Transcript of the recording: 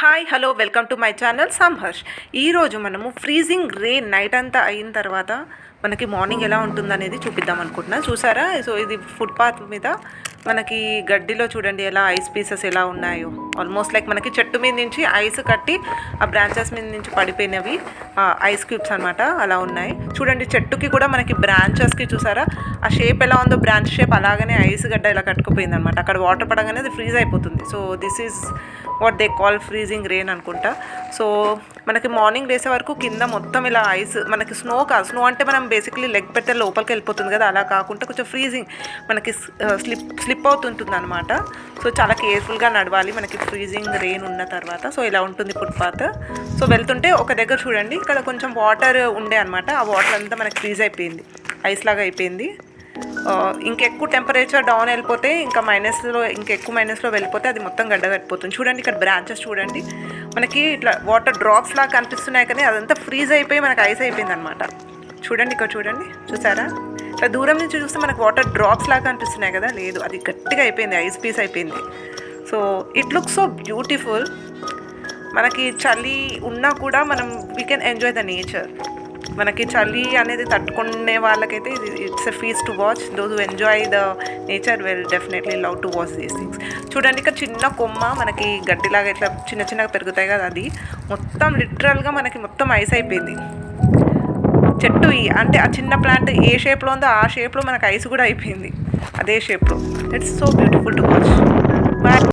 Hi hello welcome to my channel SamHarsh. ఈరోజు మనము freezing rain night అంతా అయిన తర్వాత మనకి మార్నింగ్ ఎలా ఉంటుందనేది చూపిద్దాం అనుకుంటున్నాను. చూసారా? సో ఇది ఫుట్పాత్ మీద మనకి గడ్డిలో చూడండి ఎలా ఐస్ పీసెస్ ఎలా ఉన్నాయో. ఆల్మోస్ట్ లైక్ మనకి చెట్టు మీద నుంచి ఐస్ కట్టి ఆ బ్రాంచెస్ మీద నుంచి పడిపోయినవి ఐస్ క్యూబ్స్ అనమాట, అలా ఉన్నాయి. చూడండి చెట్టుకి కూడా మనకి బ్రాంచెస్కి చూసారా ఆ షేప్ ఎలా ఉందో, బ్రాంచ్ షేప్ అలాగనే ఐస్ గడ్డ ఇలా కట్టుకుపోయింది అనమాట. అక్కడ వాటర్ పడగానే అది ఫ్రీజ్ అయిపోతుంది. So this is what they call freezing rain అనుకుంటా. సో మనకి మార్నింగ్ లేసే వరకు కింద మొత్తం ఇలా ఐస్, మనకి స్నో కాదు, స్నో అంటే మనం బేసిక్లీ లెగ్ పెట్టే లోపలికి వెళ్ళిపోతుంది కదా, అలా కాకుండా కొంచెం ఫ్రీజింగ్ మనకి స్లిప్ అవుతుంటుంది అనమాట. సో చాలా కేర్ఫుల్గా నడవాలి మనకి ఫ్రీజింగ్ రెయిన్ ఉన్న తర్వాత. సో ఇలా ఉంటుంది ఫుట్పాత్. సో వెళ్తుంటే ఒక దగ్గర చూడండి ఇక్కడ కొంచెం వాటర్ ఉండే అనమాట, ఆ వాటర్ అంతా మనకి ఫ్రీజ్ అయిపోయింది, ఐస్ లాగా అయిపోయింది. ఇంకెక్కువ టెంపరేచర్ డౌన్ వెళ్ళిపోతే ఇంకెక్కువ మైనస్లో వెళ్ళిపోతే అది మొత్తం గడ్డ కట్టిపోతుంది. చూడండి ఇక్కడ బ్రాంచెస్ చూడండి మనకి ఇట్లా వాటర్ డ్రాప్స్ లాగా కనిపిస్తున్నాయి, కానీ అదంతా ఫ్రీజ్ అయిపోయి మనకి ఐస్ అయిపోయింది అనమాట. చూడండి ఇక్కడ చూడండి, చూసారా? ఇట్లా దూరం నుంచి చూస్తే మనకు వాటర్ డ్రాప్స్ లాగా కనిపిస్తున్నాయి కదా, లేదు అది గట్టిగా అయిపోయింది, ఐస్ పీస్ అయిపోయింది. So it looks so beautiful. మనకి చలి ఉన్నా కూడా మనం we can enjoy the nature. మనకి చలి అనేది తట్టుకునే వాళ్ళకైతే it's a fees to watch. Those who enjoy the nature will definitely love to watch these things. చూడండి ఇక్కడ చిన్న కొమ్మ మనకి గడ్డిలాగా ఇట్లా చిన్నగా పెరుగుతాయి కదా, అది మొత్తం లిటరల్గా మనకి మొత్తం ఐస్ అయిపోయింది. చెట్టు అంటే ఆ చిన్న ప్లాంట్ ఏ షేప్లో ఉందో ఆ షేప్లో మనకు ఐస్ కూడా అయిపోయింది, అదే షేప్లో. It's so beautiful to watch.